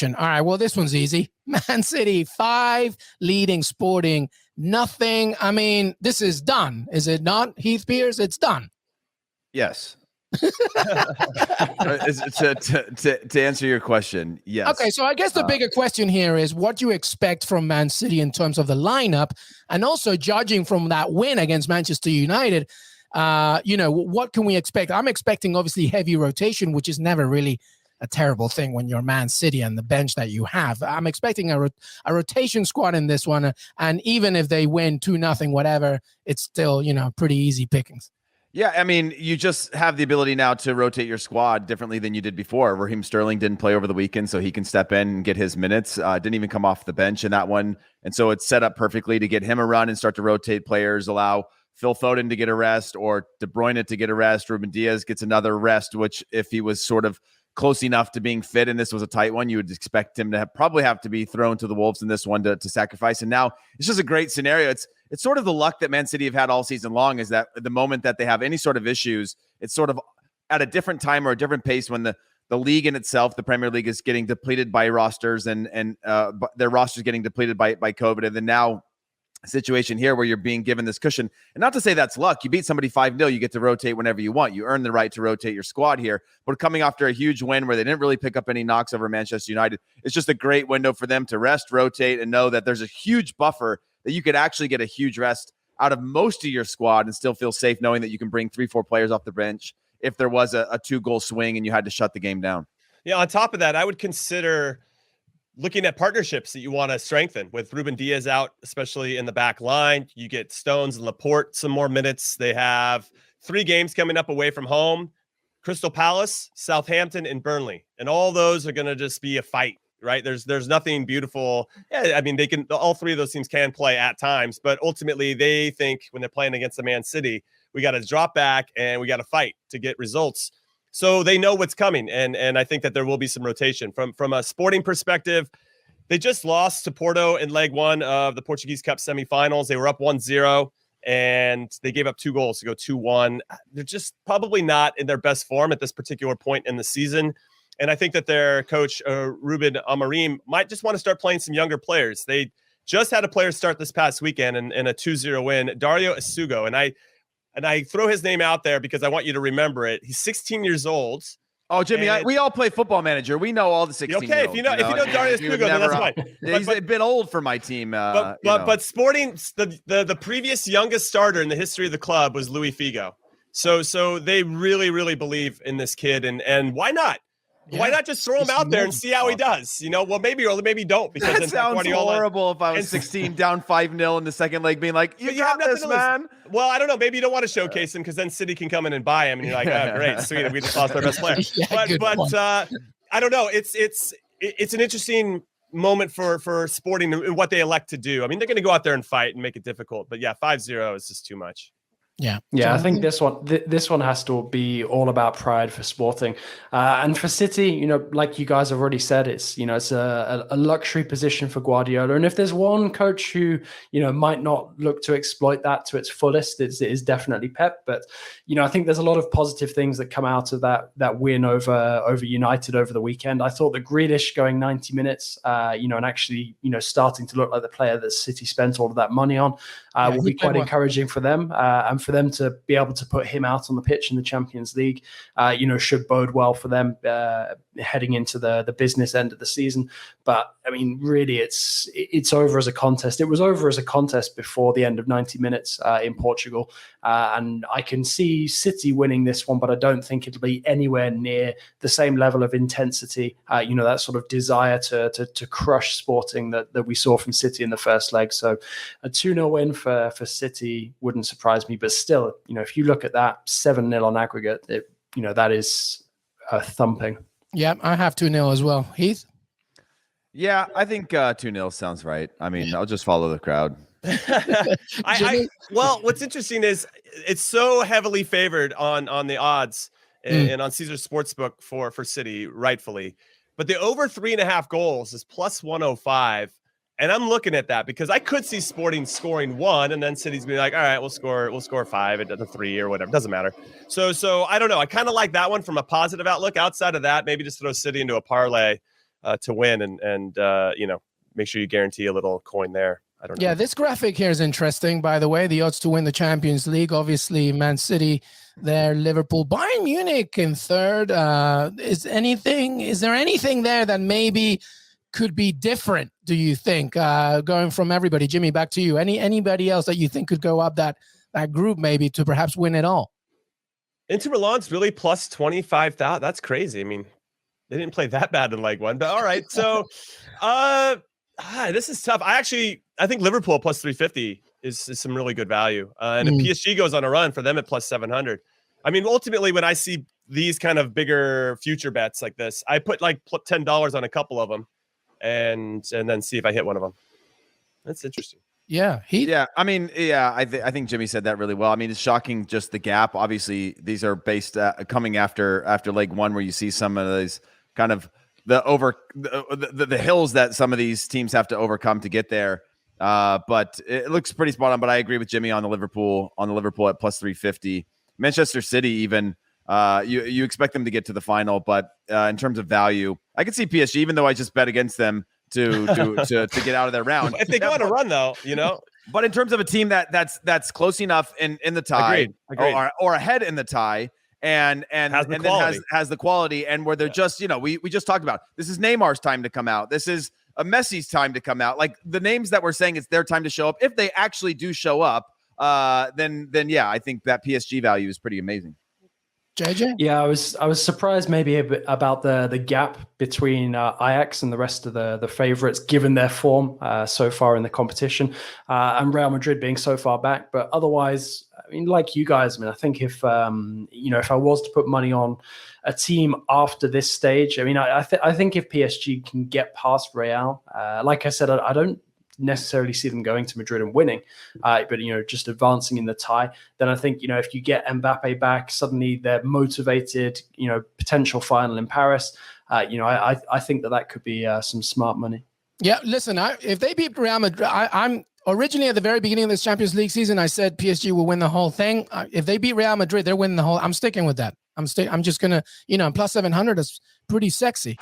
All right, well, this one's easy. Man City, 5, leading Sporting, nothing. I mean, this is done. Is it not, Heath Pierce? It's done. Yes. To answer your question, yes. Okay, so I guess the bigger question here is what do you expect from Man City in terms of the lineup, and also judging from that win against Manchester United, what can we expect? I'm expecting obviously heavy rotation, which is never really a terrible thing when you're Man City and the bench that you have. I'm expecting a rotation squad in this one, and even if they win 2-0, whatever, it's still, pretty easy pickings. Yeah, I mean, you just have the ability now to rotate your squad differently than you did before. Raheem Sterling didn't play over the weekend, so he can step in and get his minutes. Didn't even come off the bench in that one. And so it's set up perfectly to get him a run and start to rotate players, allow Phil Foden to get a rest or De Bruyne to get a rest. Ruben Diaz gets another rest, which if he was sort of close enough to being fit and this was a tight one, you would expect him to probably have to be thrown to the Wolves in this one to sacrifice. And now it's just a great scenario. It's sort of the luck that Man City have had all season long, is that the moment that they have any sort of issues, it's sort of at a different time or a different pace when the league in itself, the Premier League, is getting depleted by rosters and their rosters getting depleted by COVID. And then now a situation here where you're being given this cushion. And not to say that's luck. You beat somebody 5-0, you get to rotate whenever you want. You earn the right to rotate your squad here. But coming after a huge win where they didn't really pick up any knocks over Manchester United, it's just a great window for them to rest, rotate, and know that there's a huge buffer that you could actually get a huge rest out of most of your squad and still feel safe knowing that you can bring 3-4 players off the bench if there was a 2-goal swing and you had to shut the game down. Yeah, on top of that, I would consider looking at partnerships that you want to strengthen with Ruben Diaz out, especially in the back line. You get Stones and Laporte some more minutes. They have 3 games coming up away from home: Crystal Palace, Southampton, and Burnley. And all those are going to just be a fight, right? There's nothing beautiful. Yeah, I mean, all 3 of those teams can play at times, but ultimately they think when they're playing against the Man City, we got to drop back and we got to fight to get results. So they know what's coming, and I think that there will be some rotation. From a Sporting perspective, they just lost to Porto in leg 1 of the Portuguese Cup semifinals. They were up 1-0, and they gave up 2 goals to go 2-1. They're just probably not in their best form at this particular point in the season. And I think that their coach, Ruben Amorim, might just want to start playing some younger players. They just had a player start this past weekend in a 2-0 win, Dario Essugo. And I throw his name out there because I want you to remember it. He's 16 years old. Oh, Jimmy, we all play Football Manager. We know all the 16-year-olds. Okay, if you know Dario Essugo, then that's fine. He's a bit old for my team. But Sporting, the previous youngest starter in the history of the club was Luis Figo. So they really, really believe in this kid. And why not? Yeah. Why not just throw him out there and see how he does? Well, maybe don't. Because that sounds Guardiola, horrible if I was 16 down 5-0 in the second leg being like, you got this, man. Well, I don't know. Maybe you don't want to showcase him because then City can come in and buy him. And you're like, oh, great, sweet. We just lost our best player. But I don't know. It's an interesting moment for Sporting and what they elect to do. I mean, they're going to go out there and fight and make it difficult. But yeah, 5-0 is just too much. Yeah, I think this one has to be all about pride for Sporting, and for City. Like you guys have already said, it's a luxury position for Guardiola. And if there's one coach who might not look to exploit that to its fullest, it is definitely Pep. But I think there's a lot of positive things that come out of that win over United over the weekend. I thought the Grealish going 90 minutes, and actually starting to look like the player that City spent all of that money on, will be quite encouraging for them. And for them to be able to put him out on the pitch in the Champions League, should bode well for them heading into the business end of the season. But I mean, really, it's over as a contest. It was over as a contest before the end of 90 minutes in Portugal, and I can see City winning this one, but I don't think it'll be anywhere near the same level of intensity. That sort of desire to crush Sporting that we saw from City in the first leg. So a 2-0 win for City wouldn't surprise me, but still, if you look at that 7-0 on aggregate, that is a thumping. Yeah, I have 2-0 as well. Heath? Yeah, I think 2-0 sounds right. I mean, I'll just follow the crowd. Well, what's interesting is it's so heavily favored on the odds and on Caesars Sportsbook for City, rightfully. But the over 3.5 goals is plus 105. And I'm looking at that because I could see Sporting scoring 1 and then City's be like, all right, we'll score 5 at the 3 or whatever. Doesn't matter. So I don't know. I kind of like that one from a positive outlook. Outside of that, maybe just throw City into a parlay to win, and make sure you guarantee a little coin there. I don't know. Yeah, this graphic here is interesting, by the way. The odds to win the Champions League, obviously, Man City there, Liverpool, Bayern Munich in third. Is there anything there that maybe could be different, do you think, going from everybody? Jimmy, back to you. Anybody else that you think could go up that group maybe to perhaps win it all? Inter Milan's really plus 25,000. That's crazy. I mean, they didn't play that bad in leg one, but all right. So this is tough. I think Liverpool plus 350 is some really good value. And if PSG goes on a run, for them at plus 700. I mean, ultimately, when I see these kind of bigger future bets like this, I put like $10 on a couple of them and then see if I hit one of them. That's interesting. Yeah. I think Jimmy said that really well. I mean, it's shocking just the gap. Obviously, these are based coming after leg one, where you see some of these kind of the hills that some of these teams have to overcome to get there. But it looks pretty spot on. But I agree with Jimmy on the Liverpool at plus 350. Manchester City, even you expect them to get to the final, but in terms of value, I could see PSG, even though I just bet against them to get out of their round. If they go on a run, though, But in terms of a team that's close enough in the tie, Agreed. Or ahead in the tie, and has the quality, and where they're just, we just talked about, this is Neymar's time to come out. This is a Messi's time to come out. Like the names that we're saying, it's their time to show up. If they actually do show up, then yeah, I think that PSG value is pretty amazing. JJ? Yeah, I was surprised maybe a bit about the gap between Ajax and the rest of the favorites, given their form so far in the competition, and Real Madrid being so far back. But otherwise, I mean, like you guys, I think if if I was to put money on a team after this stage, I mean, I think if PSG can get past Real, like I said, I don't necessarily see them going to Madrid and winning, but just advancing in the tie, then I think if you get Mbappe back, suddenly they're motivated, potential final in Paris, I think that could be some smart money. Yeah, listen, if they beat Real Madrid, I'm originally at the very beginning of this Champions League season, I said PSG will win the whole thing. If they beat Real Madrid, they're winning the whole. I'm sticking with that. I'm just gonna, plus 700 is pretty sexy.